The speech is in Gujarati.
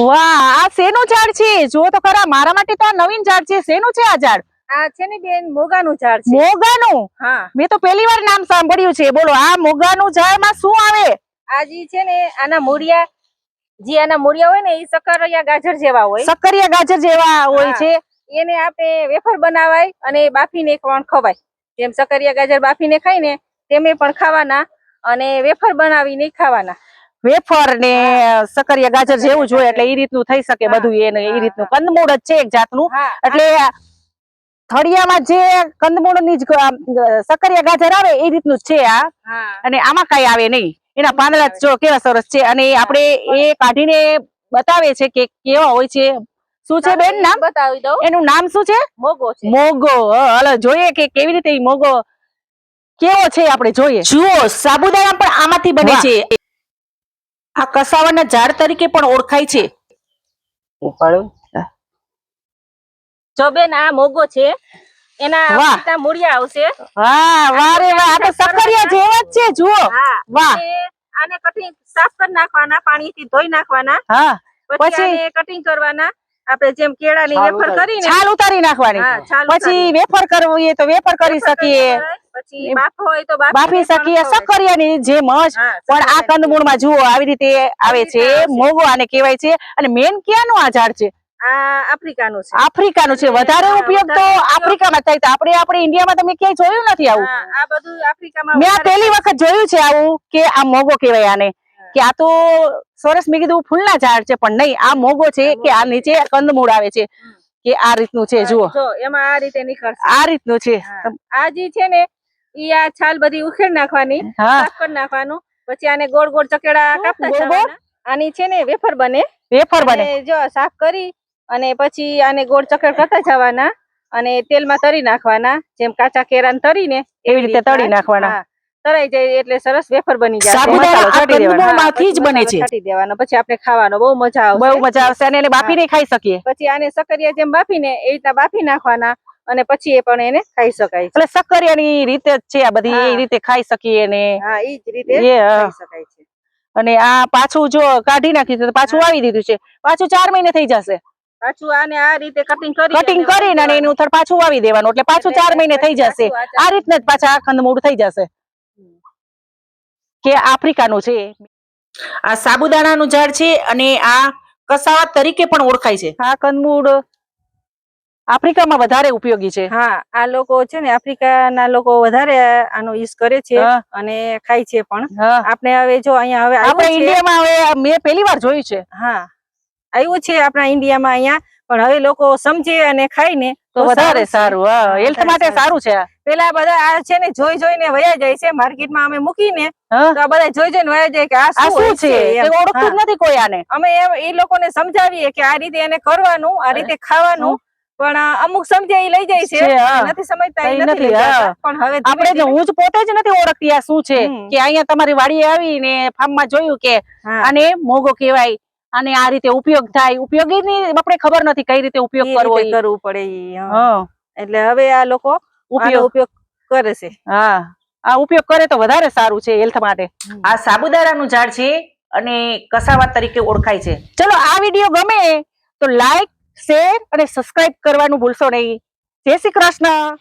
વાહ, આ શેનું ઝાડ છે? જો તો ખરા, મારા માટે તો આ નવીન ઝાડ છે. શેનું છે આ ઝાડ? આ છે ને બેન મોગાનું ઝાડ છે. મોગાનું? હા, મેં તો પહેલી વાર નામ સાંભળ્યું છે. બોલો, આ મોગાનું ઝાડમાં શું આવે? આ જી છે ને આના મૂળિયા હોય ને એ સક્કરિયા ગાજર જેવા હોય. સક્કરિયા ગાજર જેવા હોય છે. એને આપણે વેફર બનાવાય અને બાફીને પણ ખવાય. જેમ સક્કરિયા ગાજર બાફીને ખાય ને તેમે પણ ખાવાના અને વેફર બનાવીને ખાવાના. વેફર ને સક્કરિયા ગાજર જેવું જ હોય એટલે એ રીતનું થઈ શકે બધું. એને એ રીતનું કંદમૂળ જ છે એક જાતનું. એટલે થળિયામાં જે કંદમૂળની સક્કરિયા ગાજર આવે એ રીતનું જ છે આ. અને આમાં કઈ આવે નહીં. એના પાંદડા જો કેવા સરસ છે. અને આપણે એ કાઢીને બતાવે છે કે કેવા હોય છે. શું છે બેન નામ? બતાવી દઉં. એનું નામ શું છે? મોગો છે. મોગો. હાલો જોઈએ કે કેવી રીતે ઈ મોગો કેવો છે, આપણે જોઈએ. જુઓ, સાબુદાણા પણ આમાંથી બને છે. આ કસાવાના ઝાડ તરીકે પણ ઓળખાય છે. જો બેન આ મોગો છે. એના મૂળિયા આવશે. વાહ, વાહ રે વાહ, આ તો સક્કરિયા જેવા જ છે. જુઓ, વાહ. આને કટિંગ સાફ કરી નાખવાના, પાણીથી ધોઈ નાખવાના. હા, પછી આને કટિંગ કરવાના. આપણે જેમ કેળાની વેફર કરીને છાલ ઉતારી નાખવાની. પછી વેફર કરવી હોય તો વેફર કરી શકીએ. પછી બાફો હોય તો બાફી શકીએ સક્કરિયાની જેમ જ. પણ આ કંદમૂળમાં જુઓ આવી રીતે આવે છે. મોગો આને કહેવાય છે. અને મેન ક્યાંનું આ ઝાડ છે? આ આફ્રિકાનું છે. આફ્રિકાનું છે. વધારે ઉપયોગ તો આફ્રિકામાં થાય. તો આપણે ઇન્ડિયામાં તમે ક્યાંય જોયું નથી આવું. આ બધું આફ્રિકામાં મેં આ પહેલી વખત જોયું છે આવું કે આ મોગો કહેવાય આને. કે આ તો સરસ, મેં કીધું ફૂલના ઝાડ છે પણ નહીં, આ મોગો છે કે આ નીચે કંદમૂળ આવે છે. કે આ રીતનું છે. જુઓ, એમાં આ રીતે નીકળશે. આ રીતનું છે. આ જે છે ને ઈ આ છાલ બધી ઉખેડ નાખવાની, સાફ કરી નાખવાનું. પછી આને ગોળ ગોળ ચકેડા કાપતા જવાના. આની છે ને વેફર બને. વેફર બને. જો સાફ કરી અને પછી આને ગોળ ચકેડ કરતા જવાના અને તેલમાં તળી નાખવાના. જેમ કાચા કેળાને તળીને એવી રીતે તળી નાખવાના. તળાઈ જાય એટલે સરસ વેફર બની જાય. સાબુદાણા કંદમૂળમાંથી જ બને છે. છાંટી દેવાનો. પછી આપણે ખાવાનો બહુ મજા આવશે. બહુ મજા આવશે. અને એને બાફીને ખાઈ શકીએ. પછી આને સક્કરિયા જેમ બાફીને એ રીતના બાફી નાખવાના અને પછી એ પણ એને ખાઈ શકાય. એટલે સક્કરિયાની રીતે જ છે આ બધી. એ રીતે ખાઈ શકીએ ને. હા, ઈ જ રીતે ખાઈ શકાય છે. અને આ પાછું જો કાઢી નાખ્યું તો પાછું આવી દીધું છે. પાછું 4 મહિને થઈ જશે. પાછું આને આ રીતે કટિંગ કરીને અને એનું થડ પાછું વાવી દેવાનું. એટલે પાછું 4 મહિને થઈ જશે. આ રીતના જ પાછા કંદમૂળ થઈ જશે. કે આફ્રિકાનું છે આ સાબુદાણાનું ઝાડ છે. અને આ કસાવા તરીકે પણ ઓળખાય છે. આ કંદમૂળ આફ્રિકામાં વધારે ઉપયોગી છે. હા, આ લોકો છે ને આફ્રિકાના લોકો વધારે આનો યુઝ કરે છે અને ખાય છે પણ. આપણે હવે જો અહીંયા હવે આપણે ઇન્ડિયામાં હવે મેં પહેલી વાર જોયું છે. હા, આવ્યું છે આપણા ઇન્ડિયામાં અહીંયા. પણ હવે લોકો સમજે અને ખાય ને તો વધારે સારું. હેલ્થ માટે સારું છે. પેલા બધા આ છે ને જોઈ જોઈને વયા જાય છે. માર્કેટમાં અમે મૂકીને તો આ બધા જોઈ જોઈને વયા જાય કે આ શું છે. ઓળખતું જ નથી કોઈ આને. અમે એ લોકોને સમજાવીએ કે આ રીતે એને કરવાનું, આ રીતે ખાવાનું. પણ અમુક સમજે એ લઈ જાય છે. નથી સમજતા એ નથી લઈ જતા. પણ હવે આપણે હું જ પોતે જ નથી ઓળખતી આ શું છે. કે અહીંયા તમારી વાડીએ આવીને ફાર્મમાં જોયું કે આને મોગો કહેવાય. અને આ રીતે ઉપયોગ થાય. ઉપયોગીની આપણે ખબર નથી કઈ રીતે ઉપયોગ કરવું પડે. એટલે હવે આ લોકો ઉપયોગ કરે છે. હા, આ ઉપયોગ કરે તો વધારે સારું છે હેલ્થ માટે. આ સાબુદાણાનું ઝાડ છે અને કસાવા તરીકે ઓળખાય છે. ચલો, આ વિડીયો ગમે તો લાઈક, શેર અને સબસ્ક્રાઇબ કરવાનું ભૂલશો નહીં. જય શ્રી કૃષ્ણ.